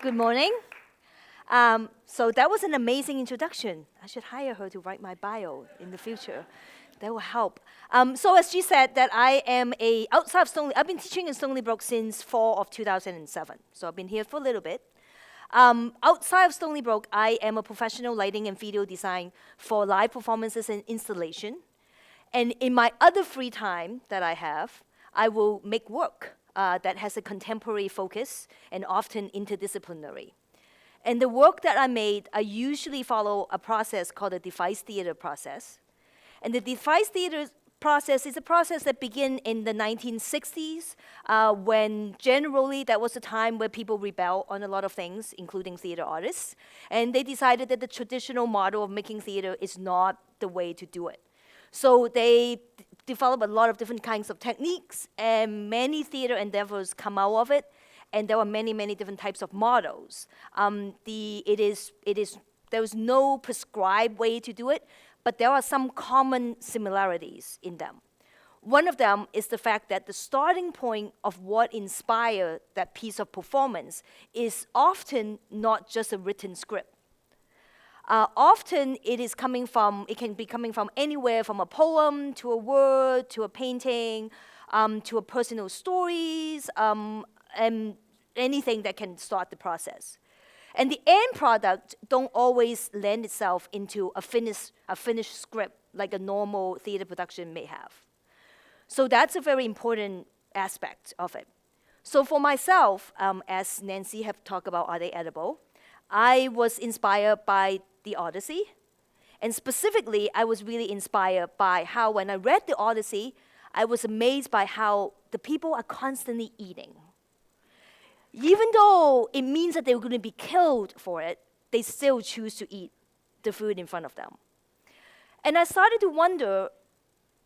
Good morning. So that was an amazing introduction. I should hire her to write my bio in the future. That will help. So as she said, that I am outside of Stony. I've been teaching in Stony Brook since fall of 2007. So I've been here for a little bit. Outside of Stony Brook, I am a professional lighting and video design for live performances and installation. And in my other free time that I have, I will make work that has a contemporary focus and often interdisciplinary. And the work that I made, I usually follow a process called the devised theater process. And the devised theater process is a process that began in the 1960s, when generally that was a time where people rebel on a lot of things, including theater artists. And they decided that the traditional model of making theater is not the way to do it. So they developed a lot of different kinds of techniques, and many theater endeavors come out of it. And there are many, many different types of models. There is no prescribed way to do it, but there are some common similarities in them. One of them is the fact that the starting point of what inspired that piece of performance is often not just a written script. Often it can be coming from anywhere from a poem to a word to a painting to a personal stories and anything that can start the process. And the end product don't always lend itself into a finished script like a normal theater production may have. So that's a very important aspect of it. So for myself, as Nancy have talked about, are they edible? I was inspired by the Odyssey. And specifically, I was really inspired by how when I read the Odyssey, I was amazed by how the people are constantly eating. Even though it means that they were going to be killed for it, they still choose to eat the food in front of them. And I started to wonder,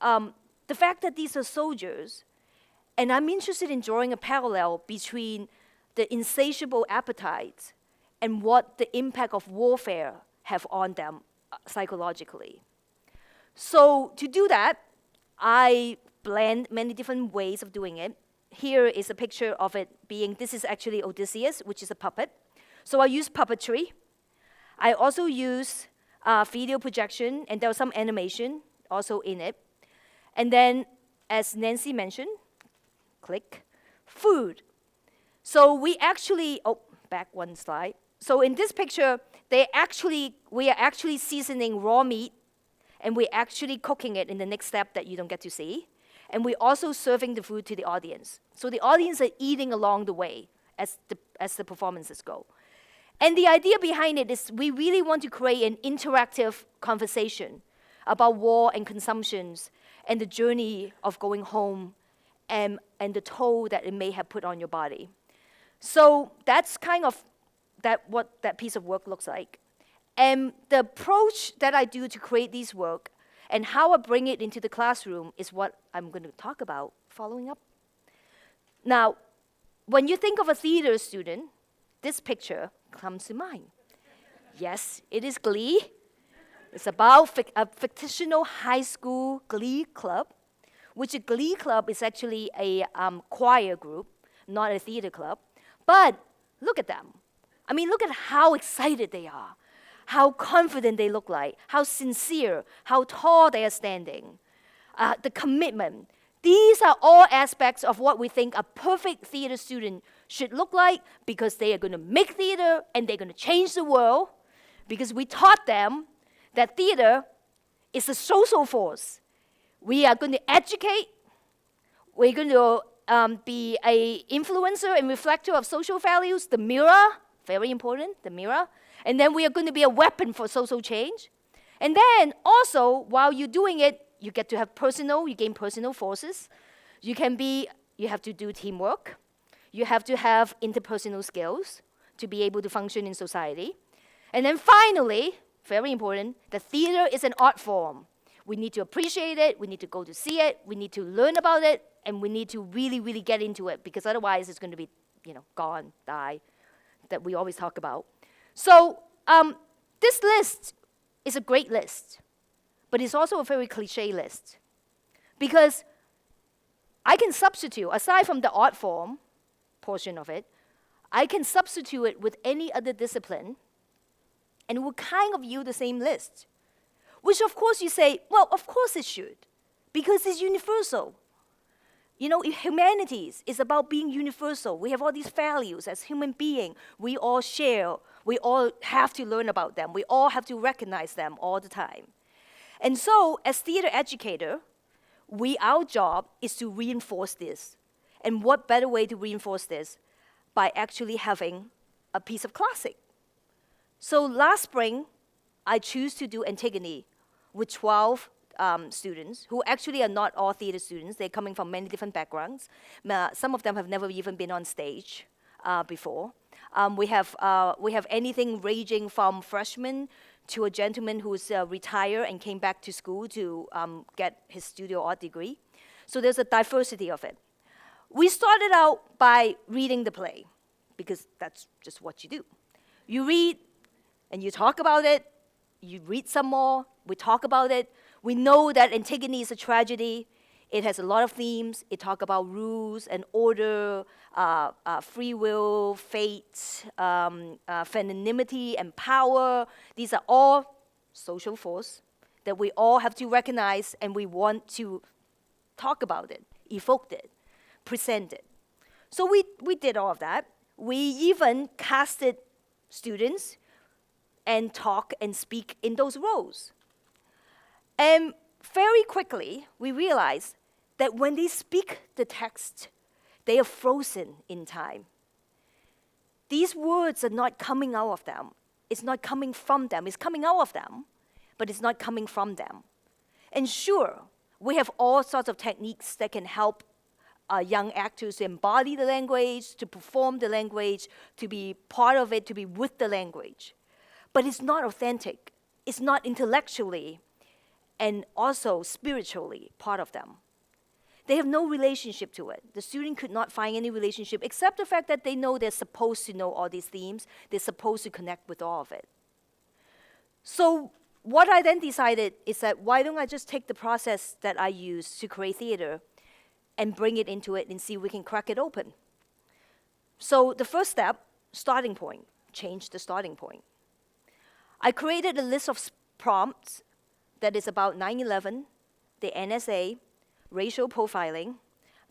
the fact that these are soldiers, and I'm interested in drawing a parallel between the insatiable appetites and what the impact of warfare have on them psychologically. So to do that, I blend many different ways of doing it. Here is a picture of it this is actually Odysseus, which is a puppet. So I use puppetry. I also use video projection, and there was some animation also in it. And then, as Nancy mentioned, click, food. So back one slide. So in this picture, we are actually seasoning raw meat, and we're actually cooking it in the next step that you don't get to see. And we're also serving the food to the audience. So the audience are eating along the way as the performances go. And the idea behind it is we really want to create an interactive conversation about war and consumptions and the journey of going home and the toll that it may have put on your body. So that's kind of what that piece of work looks like. And the approach that I do to create these work and how I bring it into the classroom is what I'm going to talk about following up. Now, when you think of a theater student, this picture comes to mind. Yes, it is Glee. It's about a fictional high school glee club, which a glee club is actually a choir group, not a theater club. But look at them. I mean, look at how excited they are. How confident they look like, how sincere, how tall they are standing, the commitment. These are all aspects of what we think a perfect theater student should look like, because they are going to make theater and they're going to change the world, because we taught them that theater is a social force. We are going to educate, we're going to be an influencer and reflector of social values, the mirror, very important, the mirror. And then we are going to be a weapon for social change. And then also, while you're doing it, you get to have you gain personal forces. You have to do teamwork. You have to have interpersonal skills to be able to function in society. And then finally, very important, the theater is an art form. We need to appreciate it, we need to go to see it, we need to learn about it, and we need to really, really get into it, because otherwise it's going to be, gone, die, that we always talk about. So this list is a great list, but it's also a very cliche list, because I can substitute, aside from the art form portion of it, I can substitute it with any other discipline, and it will kind of yield the same list. Which, of course, you say, well, of course it should, because it's universal. You know, humanities is about being universal. We have all these values as human beings. We all share. We all have to learn about them. We all have to recognize them all the time. And so, as theater educator, our job is to reinforce this. And what better way to reinforce this? By actually having a piece of classic. So last spring, I chose to do Antigone with 12 students, who actually are not all theater students. They're coming from many different backgrounds. Some of them have never even been on stage before. We have anything ranging from freshmen to a gentleman who's retired and came back to school to get his studio art degree. So there's a diversity of it. We started out by reading the play, because that's just what you do. You read, and you talk about it. You read some more. We talk about it. We know that Antigone is a tragedy. It has a lot of themes. It talks about rules and order, free will, fate, femininity, and power. These are all social force that we all have to recognize, and we want to talk about it, evoke it, present it. So we did all of that. We even casted students and talk and speak in those roles. And very quickly, we realized that when they speak the text, they are frozen in time. These words are not coming out of them. It's not coming from them. It's coming out of them, but it's not coming from them. And sure, we have all sorts of techniques that can help young actors to embody the language, to perform the language, to be part of it, to be with the language. But it's not authentic. It's not intellectually and also spiritually part of them. They have no relationship to it. The student could not find any relationship except the fact that they know they're supposed to know all these themes. They're supposed to connect with all of it. So what I then decided is that why don't I just take the process that I use to create theater and bring it into it and see if we can crack it open. So the first step, starting point, change the starting point. I created a list of prompts that is about 9/11, the NSA, racial profiling,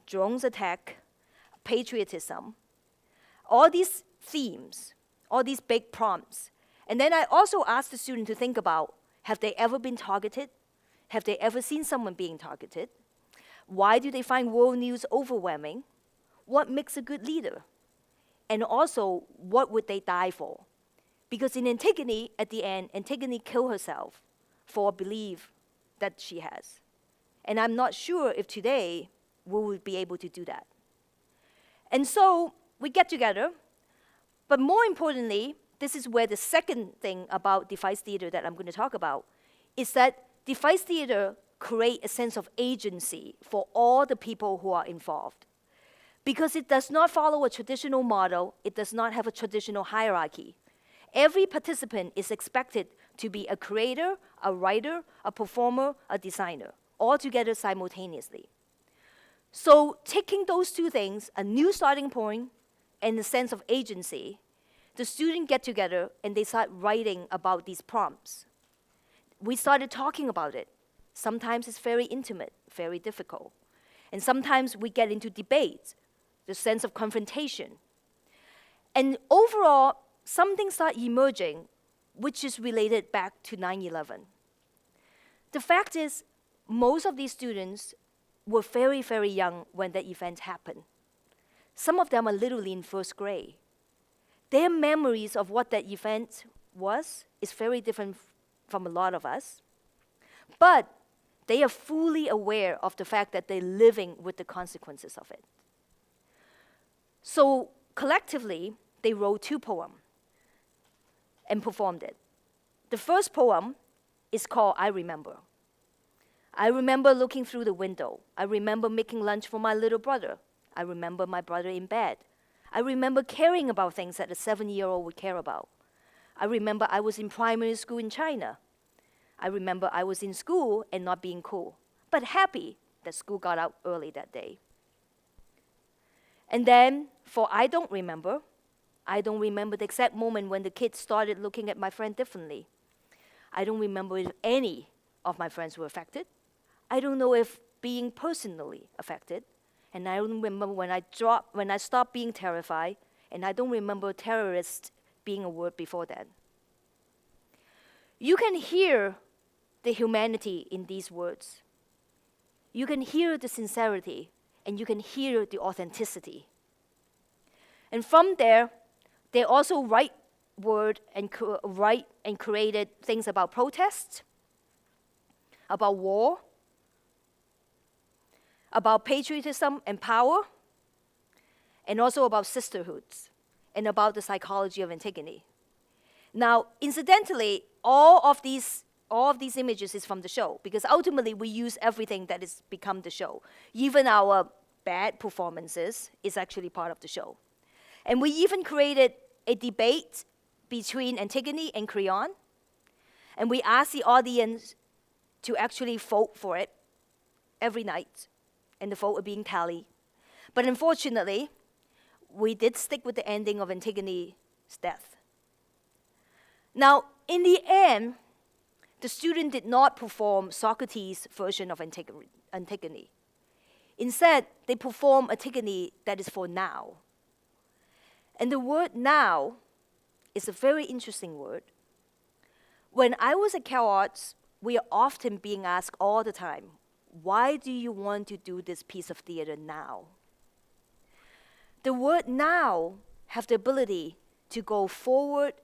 drones attack, patriotism, all these themes, all these big prompts. And then I also asked the student to think about, have they ever been targeted? Have they ever seen someone being targeted? Why do they find world news overwhelming? What makes a good leader? And also, what would they die for? Because in Antigone, at the end, Antigone killed herself for a belief that she has. And I'm not sure if today we will be able to do that. And so we get together, but more importantly, this is where the second thing about devised theater that I'm going to talk about is that devised theater create a sense of agency for all the people who are involved. Because it does not follow a traditional model, it does not have a traditional hierarchy. Every participant is expected to be a creator, a writer, a performer, a designer, all together simultaneously. So taking those two things, a new starting point and a sense of agency, the students get together and they start writing about these prompts. We started talking about it. Sometimes it's very intimate, very difficult. And sometimes we get into debates, the sense of confrontation. And overall, something started emerging, which is related back to 9/11. The fact is, most of these students were very, very young when that event happened. Some of them are literally in first grade. Their memories of what that event was is very different from a lot of us. But they are fully aware of the fact that they're living with the consequences of it. So collectively, they wrote 2 poems and performed it. The first poem is called I Remember. I remember looking through the window. I remember making lunch for my little brother. I remember my brother in bed. I remember caring about things that a 7-year-old would care about. I remember I was in primary school in China. I remember I was in school and not being cool, but happy that school got out early that day. And then, for I Don't Remember, I don't remember the exact moment when the kids started looking at my friend differently. I don't remember if any of my friends were affected. I don't know if being personally affected. And I don't remember when I stopped being terrified, and I don't remember terrorist being a word before that. You can hear the humanity in these words. You can hear the sincerity, and you can hear the authenticity. And from there, they also write and created things about protest, about war, about patriotism and power, and also about sisterhoods, and about the psychology of Antigone. Now, incidentally, all of these images is from the show, because ultimately we use everything that has become the show. Even our bad performances is actually part of the show. And we even created a debate between Antigone and Creon, and we asked the audience to actually vote for it every night, and the vote are being tallied. But unfortunately, we did stick with the ending of Antigone's death. Now, in the end, the student did not perform Socrates' version of Antigone. Instead, they performed Antigone that is for now. And the word now is a very interesting word. When I was at Cal Arts, we are often being asked all the time, why do you want to do this piece of theater now? The word now have the ability to go forward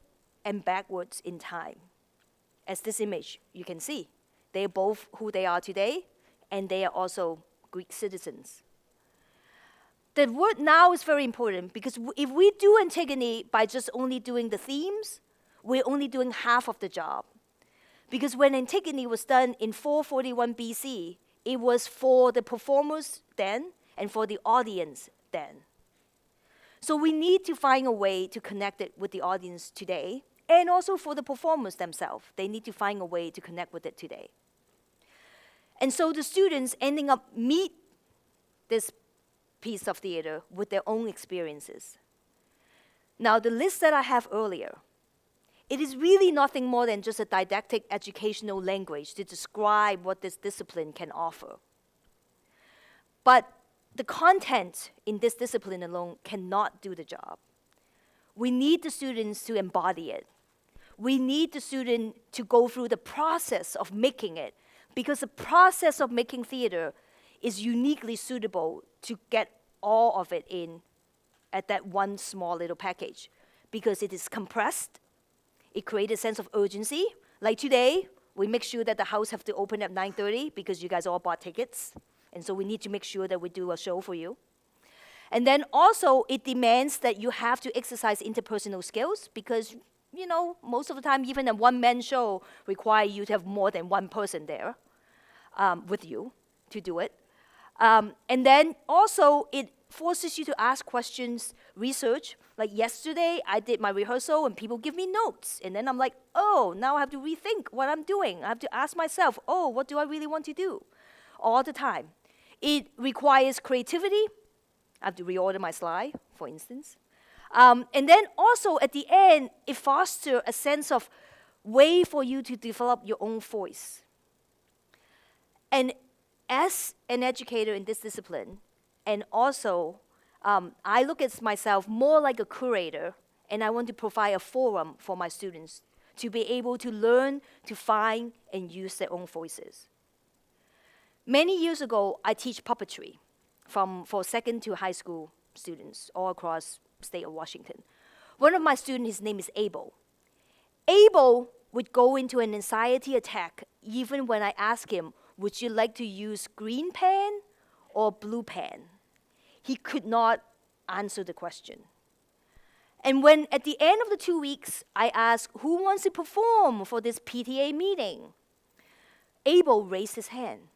and backwards in time. As this image, you can see, they are both who they are today, and they are also Greek citizens. The word now is very important, because if we do Antigone by just only doing the themes, we're only doing half of the job. Because when Antigone was done in 441 BC, it was for the performers then and for the audience then. So we need to find a way to connect it with the audience today, and also for the performers themselves. They need to find a way to connect with it today. And so the students ending up meet this piece of theater with their own experiences. Now, the list that I have earlier, it is really nothing more than just a didactic educational language to describe what this discipline can offer. But the content in this discipline alone cannot do the job. We need the students to embody it. We need the student to go through the process of making it, because the process of making theater is uniquely suitable to get all of it in at that one small little package, because it is compressed. It creates a sense of urgency. Like today, we make sure that the house have to open at 9:30 because you guys all bought tickets. And so we need to make sure that we do a show for you. And then also, it demands that you have to exercise interpersonal skills, because, you know, most of the time, even a one-man show requires you to have more than one person there with you to do it. And then also, it forces you to ask questions, research. Like yesterday, I did my rehearsal and people give me notes. And then I'm like, oh, now I have to rethink what I'm doing. I have to ask myself, oh, what do I really want to do? All the time. It requires creativity. I have to reorder my slide, for instance. And then also at the end, it fosters a sense of way for you to develop your own voice. And as an educator in this discipline, and also I look at myself more like a curator, and I want to provide a forum for my students to be able to learn, to find, and use their own voices. Many years ago, I teach puppetry for second to high school students all across the state of Washington. One of my students, his name is Abel. Abel would go into an anxiety attack even when I asked him, would you like to use green pen or blue pen? He could not answer the question. And when at the end of the 2 weeks, I asked, who wants to perform for this PTA meeting? Abel raised his hand.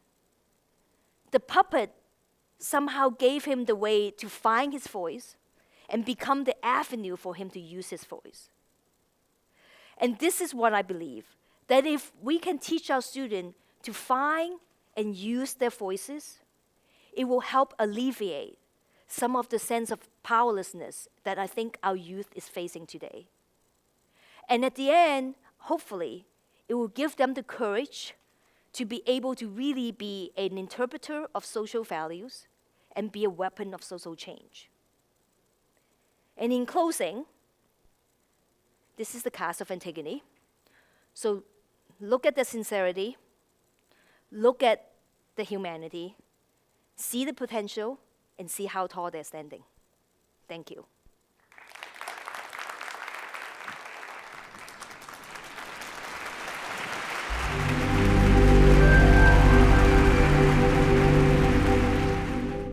The puppet somehow gave him the way to find his voice and become the avenue for him to use his voice. And this is what I believe, that if we can teach our students to find and use their voices, it will help alleviate some of the sense of powerlessness that I think our youth is facing today. And at the end, hopefully, it will give them the courage to be able to really be an interpreter of social values and be a weapon of social change. And in closing, this is the cast of Antigone. So look at the sincerity, look at the humanity, see the potential, and see how tall they're standing. Thank you.